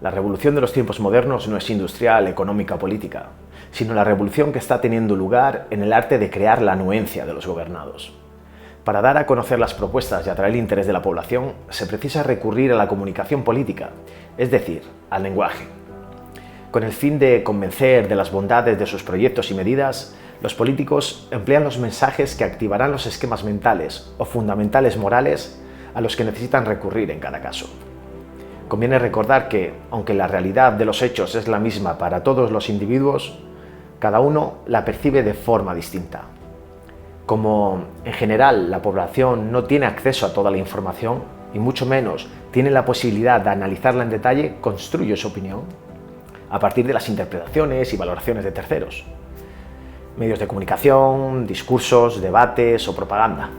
La revolución de los tiempos modernos no es industrial, económica o política, sino la revolución que está teniendo lugar en el arte de crear la anuencia de los gobernados. Para dar a conocer las propuestas y atraer el interés de la población, se precisa recurrir a la comunicación política, es decir, al lenguaje. Con el fin de convencer de las bondades de sus proyectos y medidas, los políticos emplean los mensajes que activarán los esquemas mentales o fundamentales morales a los que necesitan recurrir en cada caso. Conviene recordar que, aunque la realidad de los hechos es la misma para todos los individuos, cada uno la percibe de forma distinta. Como, en general, la población no tiene acceso a toda la información y mucho menos tiene la posibilidad de analizarla en detalle, construye su opinión a partir de las interpretaciones y valoraciones de terceros. Medios de comunicación, discursos, debates o propaganda.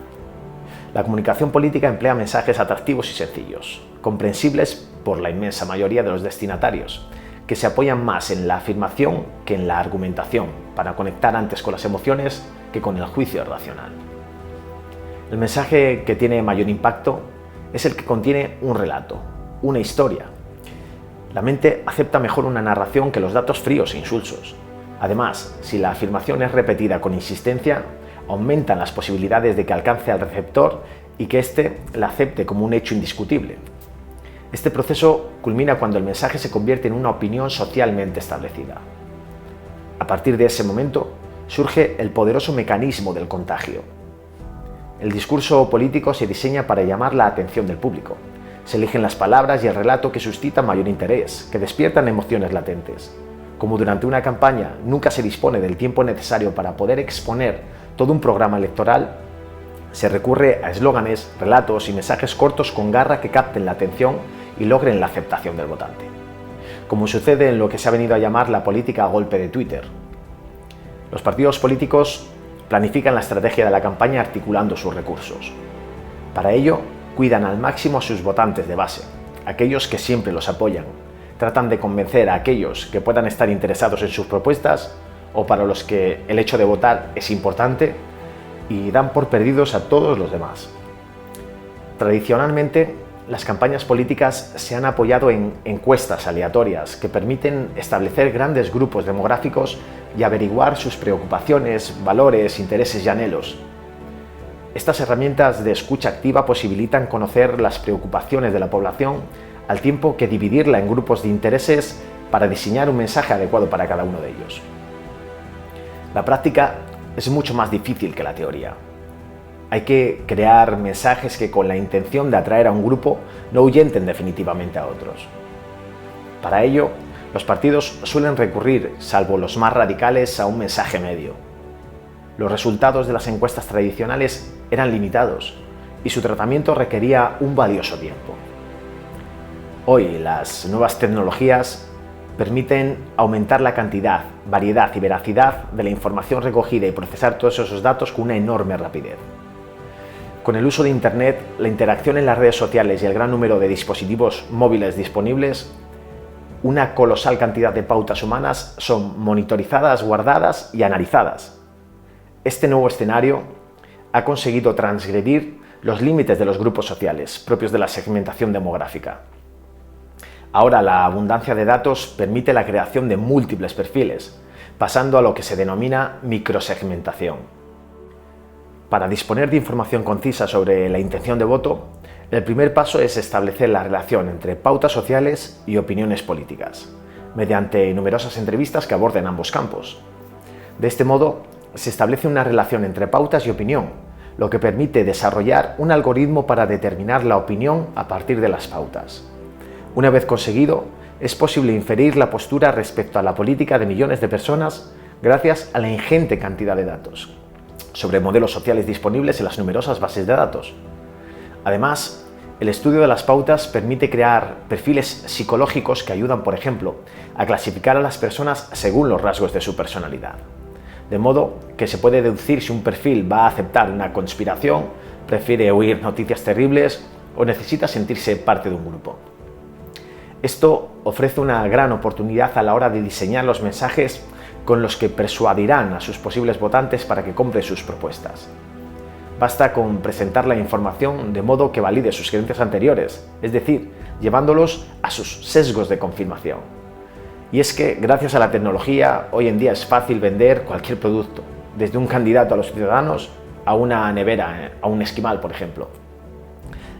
La comunicación política emplea mensajes atractivos y sencillos, comprensibles por la inmensa mayoría de los destinatarios, que se apoyan más en la afirmación que en la argumentación, para conectar antes con las emociones que con el juicio racional. El mensaje que tiene mayor impacto es el que contiene un relato, una historia. La mente acepta mejor una narración que los datos fríos e insulsos. Además, si la afirmación es repetida con insistencia, aumentan las posibilidades de que alcance al receptor y que éste la acepte como un hecho indiscutible. Este proceso culmina cuando el mensaje se convierte en una opinión socialmente establecida. A partir de ese momento, surge el poderoso mecanismo del contagio. El discurso político se diseña para llamar la atención del público. Se eligen las palabras y el relato que suscitan mayor interés, que despiertan emociones latentes. Como durante una campaña nunca se dispone del tiempo necesario para poder exponer todo un programa electoral, se recurre a eslóganes, relatos y mensajes cortos con garra que capten la atención y logren la aceptación del votante. Como sucede en lo que se ha venido a llamar la política a golpe de Twitter. Los partidos políticos planifican la estrategia de la campaña articulando sus recursos. Para ello, cuidan al máximo a sus votantes de base, aquellos que siempre los apoyan. Tratan de convencer a aquellos que puedan estar interesados en sus propuestas o para los que el hecho de votar es importante y dan por perdidos a todos los demás. Tradicionalmente, las campañas políticas se han apoyado en encuestas aleatorias que permiten establecer grandes grupos demográficos y averiguar sus preocupaciones, valores, intereses y anhelos. Estas herramientas de escucha activa posibilitan conocer las preocupaciones de la población al tiempo que dividirla en grupos de intereses para diseñar un mensaje adecuado para cada uno de ellos. La práctica es mucho más difícil que la teoría. Hay que crear mensajes que con la intención de atraer a un grupo no ahuyenten definitivamente a otros. Para ello, los partidos suelen recurrir, salvo los más radicales, a un mensaje medio. Los resultados de las encuestas tradicionales eran limitados y su tratamiento requería un valioso tiempo. Hoy, las nuevas tecnologías permiten aumentar la cantidad, variedad y veracidad de la información recogida y procesar todos esos datos con una enorme rapidez. Con el uso de Internet, la interacción en las redes sociales y el gran número de dispositivos móviles disponibles, una colosal cantidad de pautas humanas son monitorizadas, guardadas y analizadas. Este nuevo escenario ha conseguido transgredir los límites de los grupos sociales propios de la segmentación demográfica. Ahora la abundancia de datos permite la creación de múltiples perfiles, pasando a lo que se denomina microsegmentación. Para disponer de información concisa sobre la intención de voto, el primer paso es establecer la relación entre pautas sociales y opiniones políticas, mediante numerosas entrevistas que aborden ambos campos. De este modo, se establece una relación entre pautas y opinión, lo que permite desarrollar un algoritmo para determinar la opinión a partir de las pautas. Una vez conseguido, es posible inferir la postura respecto a la política de millones de personas gracias a la ingente cantidad de datos sobre modelos sociales disponibles en las numerosas bases de datos. Además, el estudio de las pautas permite crear perfiles psicológicos que ayudan, por ejemplo, a clasificar a las personas según los rasgos de su personalidad. De modo que se puede deducir si un perfil va a aceptar una conspiración, prefiere oír noticias terribles o necesita sentirse parte de un grupo. Esto ofrece una gran oportunidad a la hora de diseñar los mensajes con los que persuadirán a sus posibles votantes para que compren sus propuestas. Basta con presentar la información de modo que valide sus creencias anteriores, es decir, llevándolos a sus sesgos de confirmación. Y es que, gracias a la tecnología, hoy en día es fácil vender cualquier producto, desde un candidato a los ciudadanos a una nevera, a un esquimal, por ejemplo.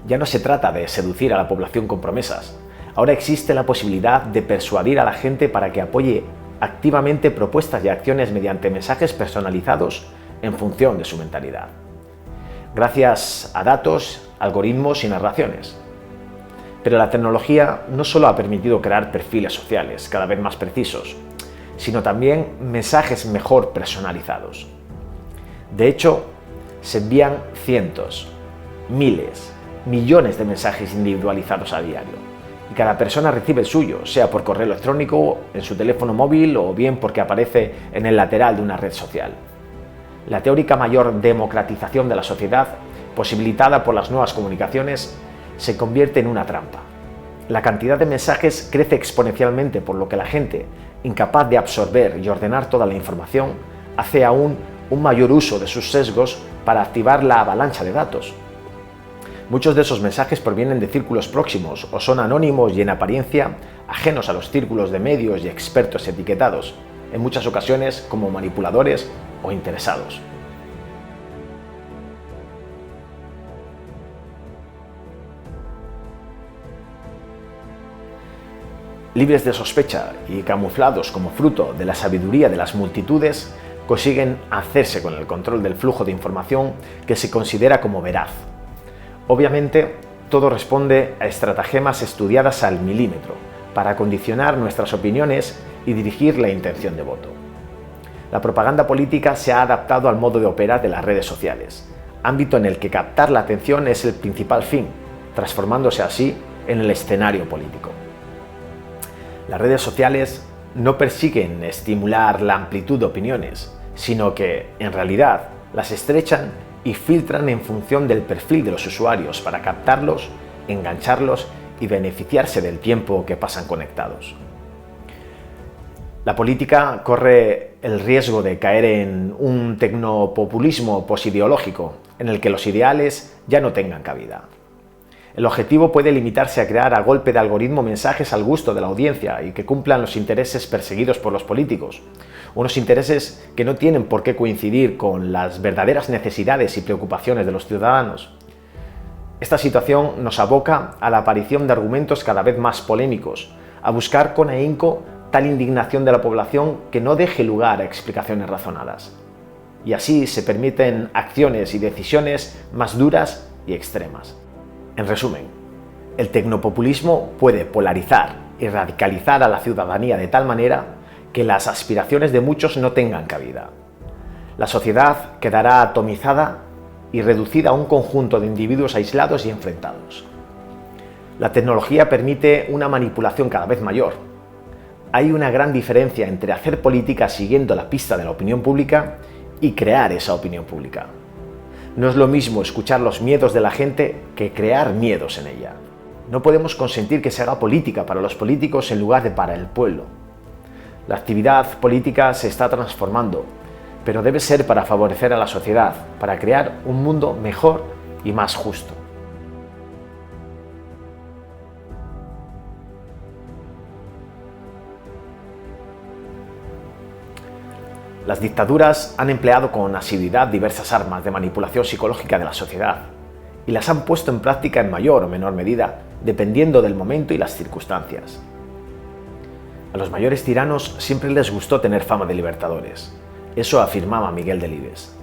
Ya no se trata de seducir a la población con promesas. Ahora existe la posibilidad de persuadir a la gente para que apoye activamente propuestas y acciones mediante mensajes personalizados en función de su mentalidad. Gracias a datos, algoritmos y narraciones. Pero la tecnología no solo ha permitido crear perfiles sociales cada vez más precisos, sino también mensajes mejor personalizados. De hecho, se envían cientos, miles, millones de mensajes individualizados a diario, y cada persona recibe el suyo, sea por correo electrónico, en su teléfono móvil o bien porque aparece en el lateral de una red social. La teórica mayor democratización de la sociedad, posibilitada por las nuevas comunicaciones, se convierte en una trampa. La cantidad de mensajes crece exponencialmente, por lo que la gente, incapaz de absorber y ordenar toda la información, hace aún un mayor uso de sus sesgos para activar la avalancha de datos. Muchos de esos mensajes provienen de círculos próximos o son anónimos y en apariencia ajenos a los círculos de medios y expertos etiquetados, en muchas ocasiones como manipuladores o interesados. Libres de sospecha y camuflados como fruto de la sabiduría de las multitudes, consiguen hacerse con el control del flujo de información que se considera como veraz. Obviamente, todo responde a estratagemas estudiadas al milímetro para condicionar nuestras opiniones y dirigir la intención de voto. La propaganda política se ha adaptado al modo de operar de las redes sociales, ámbito en el que captar la atención es el principal fin, transformándose así en el escenario político. Las redes sociales no persiguen estimular la amplitud de opiniones, sino que, en realidad, las estrechan y filtran en función del perfil de los usuarios para captarlos, engancharlos y beneficiarse del tiempo que pasan conectados. La política corre el riesgo de caer en un tecnopopulismo posideológico, en el que los ideales ya no tengan cabida. El objetivo puede limitarse a crear a golpe de algoritmo mensajes al gusto de la audiencia y que cumplan los intereses perseguidos por los políticos, unos intereses que no tienen por qué coincidir con las verdaderas necesidades y preocupaciones de los ciudadanos. Esta situación nos aboca a la aparición de argumentos cada vez más polémicos, a buscar con ahínco tal indignación de la población que no deje lugar a explicaciones razonadas. Y así se permiten acciones y decisiones más duras y extremas. En resumen, el tecnopopulismo puede polarizar y radicalizar a la ciudadanía de tal manera que las aspiraciones de muchos no tengan cabida. La sociedad quedará atomizada y reducida a un conjunto de individuos aislados y enfrentados. La tecnología permite una manipulación cada vez mayor. Hay una gran diferencia entre hacer política siguiendo la pista de la opinión pública y crear esa opinión pública. No es lo mismo escuchar los miedos de la gente que crear miedos en ella. No podemos consentir que se haga política para los políticos en lugar de para el pueblo. La actividad política se está transformando, pero debe ser para favorecer a la sociedad, para crear un mundo mejor y más justo. Las dictaduras han empleado con asiduidad diversas armas de manipulación psicológica de la sociedad y las han puesto en práctica en mayor o menor medida, dependiendo del momento y las circunstancias. A los mayores tiranos siempre les gustó tener fama de libertadores. Eso afirmaba Miguel Delibes.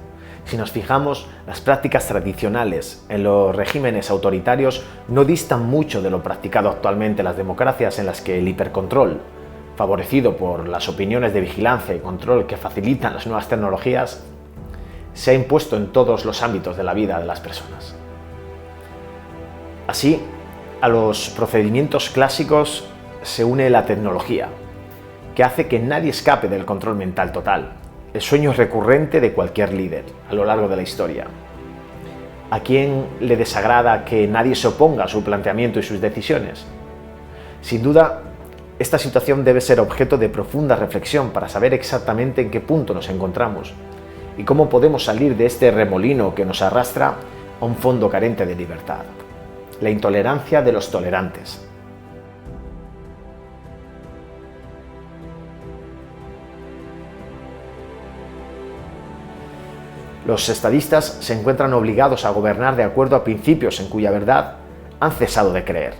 Si nos fijamos, las prácticas tradicionales en los regímenes autoritarios no distan mucho de lo practicado actualmente en las democracias en las que el hipercontrol, favorecido por las opiniones de vigilancia y control que facilitan las nuevas tecnologías, se ha impuesto en todos los ámbitos de la vida de las personas. Así, a los procedimientos clásicos se une la tecnología, que hace que nadie escape del control mental total, el sueño recurrente de cualquier líder a lo largo de la historia. ¿A quién le desagrada que nadie se oponga a su planteamiento y sus decisiones? Sin duda, esta situación debe ser objeto de profunda reflexión para saber exactamente en qué punto nos encontramos y cómo podemos salir de este remolino que nos arrastra a un fondo carente de libertad. La intolerancia de los tolerantes. Los estadistas se encuentran obligados a gobernar de acuerdo a principios en cuya verdad han cesado de creer.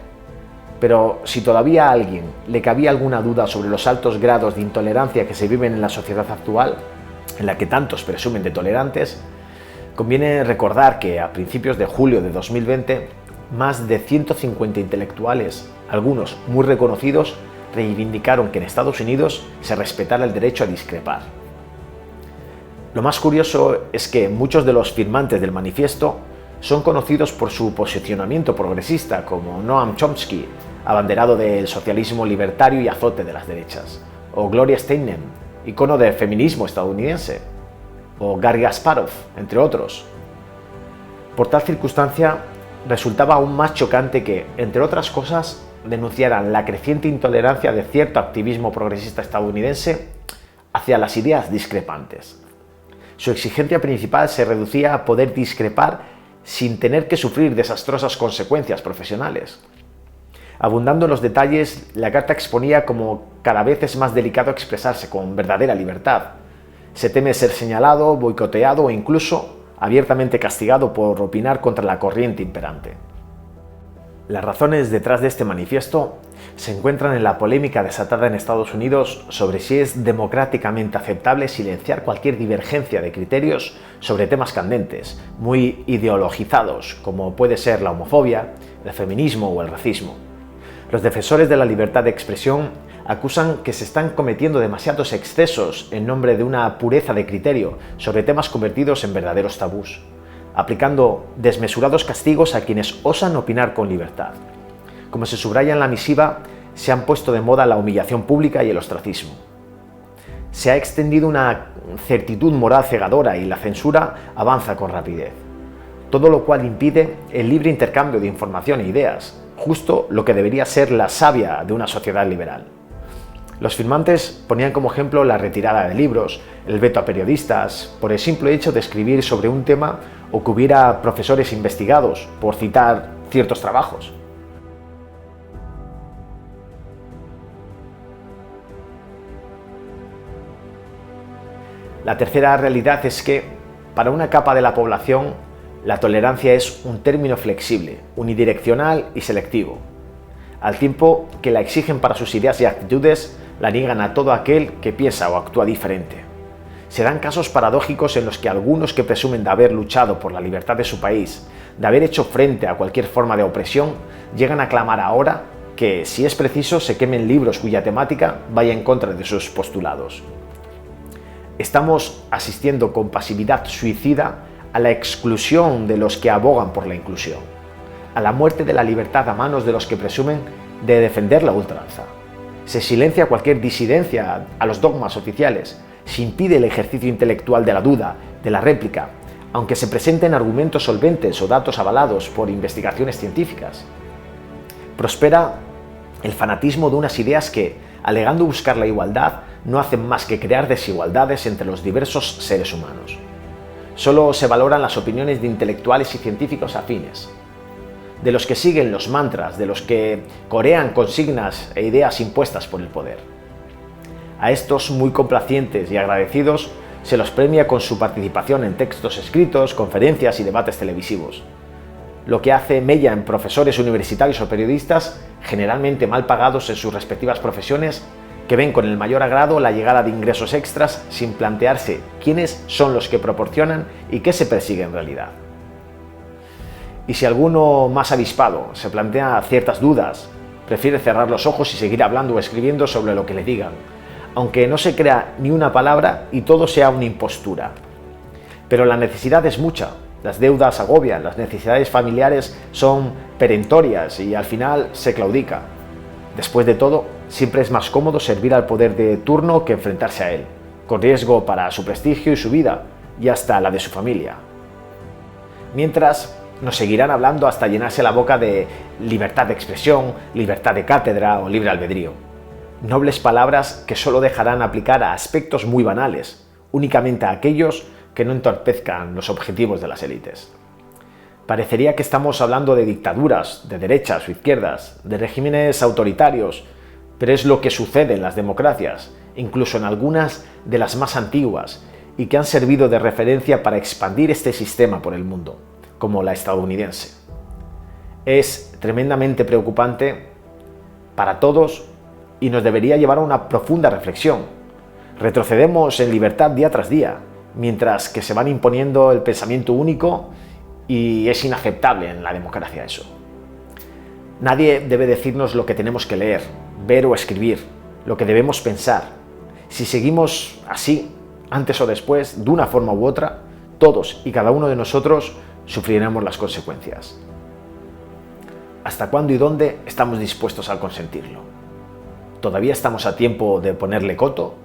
Pero si todavía a alguien le cabía alguna duda sobre los altos grados de intolerancia que se viven en la sociedad actual, en la que tantos presumen de tolerantes, conviene recordar que a principios de julio de 2020, más de 150 intelectuales, algunos muy reconocidos, reivindicaron que en Estados Unidos se respetara el derecho a discrepar. Lo más curioso es que muchos de los firmantes del manifiesto son conocidos por su posicionamiento progresista, como Noam Chomsky, abanderado del socialismo libertario y azote de las derechas, o Gloria Steinem, icono del feminismo estadounidense, o Garry Kasparov, entre otros. Por tal circunstancia, resultaba aún más chocante que, entre otras cosas, denunciaran la creciente intolerancia de cierto activismo progresista estadounidense hacia las ideas discrepantes. Su exigencia principal se reducía a poder discrepar sin tener que sufrir desastrosas consecuencias profesionales. Abundando en los detalles, la carta exponía como cada vez es más delicado expresarse con verdadera libertad. Se teme ser señalado, boicoteado o incluso abiertamente castigado por opinar contra la corriente imperante. Las razones detrás de este manifiesto se encuentran en la polémica desatada en Estados Unidos sobre si es democráticamente aceptable silenciar cualquier divergencia de criterios sobre temas candentes, muy ideologizados, como puede ser la homofobia, el feminismo o el racismo. Los defensores de la libertad de expresión acusan que se están cometiendo demasiados excesos en nombre de una pureza de criterio sobre temas convertidos en verdaderos tabús, aplicando desmesurados castigos a quienes osan opinar con libertad. Como se subraya en la misiva, se han puesto de moda la humillación pública y el ostracismo. Se ha extendido una certitud moral cegadora y la censura avanza con rapidez, todo lo cual impide el libre intercambio de información e ideas, justo lo que debería ser la savia de una sociedad liberal. Los firmantes ponían como ejemplo la retirada de libros, el veto a periodistas, por el simple hecho de escribir sobre un tema o que hubiera profesores investigados, por citar ciertos trabajos. La tercera realidad es que, para una capa de la población, la tolerancia es un término flexible, unidireccional y selectivo. Al tiempo que la exigen para sus ideas y actitudes, la niegan a todo aquel que piensa o actúa diferente. Se dan casos paradójicos en los que algunos que presumen de haber luchado por la libertad de su país, de haber hecho frente a cualquier forma de opresión, llegan a clamar ahora que, si es preciso, se quemen libros cuya temática vaya en contra de sus postulados. Estamos asistiendo con pasividad suicida a la exclusión de los que abogan por la inclusión, a la muerte de la libertad a manos de los que presumen de defender la ultranza. Se silencia cualquier disidencia a los dogmas oficiales, se impide el ejercicio intelectual de la duda, de la réplica, aunque se presenten argumentos solventes o datos avalados por investigaciones científicas. Prospera el fanatismo de unas ideas que, alegando buscar la igualdad, no hacen más que crear desigualdades entre los diversos seres humanos. Solo se valoran las opiniones de intelectuales y científicos afines, de los que siguen los mantras, de los que corean consignas e ideas impuestas por el poder. A estos muy complacientes y agradecidos se los premia con su participación en textos escritos, conferencias y debates televisivos, lo que hace mella en profesores universitarios o periodistas, generalmente mal pagados en sus respectivas profesiones, que ven con el mayor agrado la llegada de ingresos extras sin plantearse quiénes son los que proporcionan y qué se persigue en realidad. Y si alguno más avispado se plantea ciertas dudas, prefiere cerrar los ojos y seguir hablando o escribiendo sobre lo que le digan, aunque no se crea ni una palabra y todo sea una impostura. Pero la necesidad es mucha, las deudas agobian, las necesidades familiares son perentorias y al final se claudica. Después de todo, siempre es más cómodo servir al poder de turno que enfrentarse a él, con riesgo para su prestigio y su vida, y hasta la de su familia. Mientras, nos seguirán hablando hasta llenarse la boca de libertad de expresión, libertad de cátedra o libre albedrío. Nobles palabras que solo dejarán aplicar a aspectos muy banales, únicamente a aquellos que no entorpezcan los objetivos de las élites. Parecería que estamos hablando de dictaduras, de derechas o izquierdas, de regímenes autoritarios, pero es lo que sucede en las democracias, incluso en algunas de las más antiguas, y que han servido de referencia para expandir este sistema por el mundo, como la estadounidense. Es tremendamente preocupante para todos y nos debería llevar a una profunda reflexión. Retrocedemos en libertad día tras día, mientras que se van imponiendo el pensamiento único y es inaceptable en la democracia eso. Nadie debe decirnos lo que tenemos que leer, ver o escribir, lo que debemos pensar. Si seguimos así, antes o después, de una forma u otra, todos y cada uno de nosotros sufriremos las consecuencias. ¿Hasta cuándo y dónde estamos dispuestos a consentirlo? ¿Todavía estamos a tiempo de ponerle coto?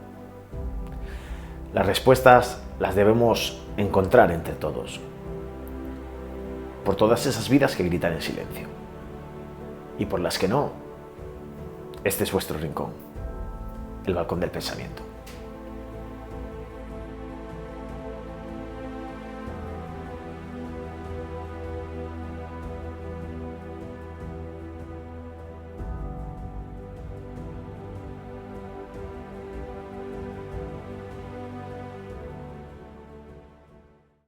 Las respuestas las debemos encontrar entre todos, por todas esas vidas que gritan en silencio, y por las que no. Este es vuestro rincón, el balcón del pensamiento.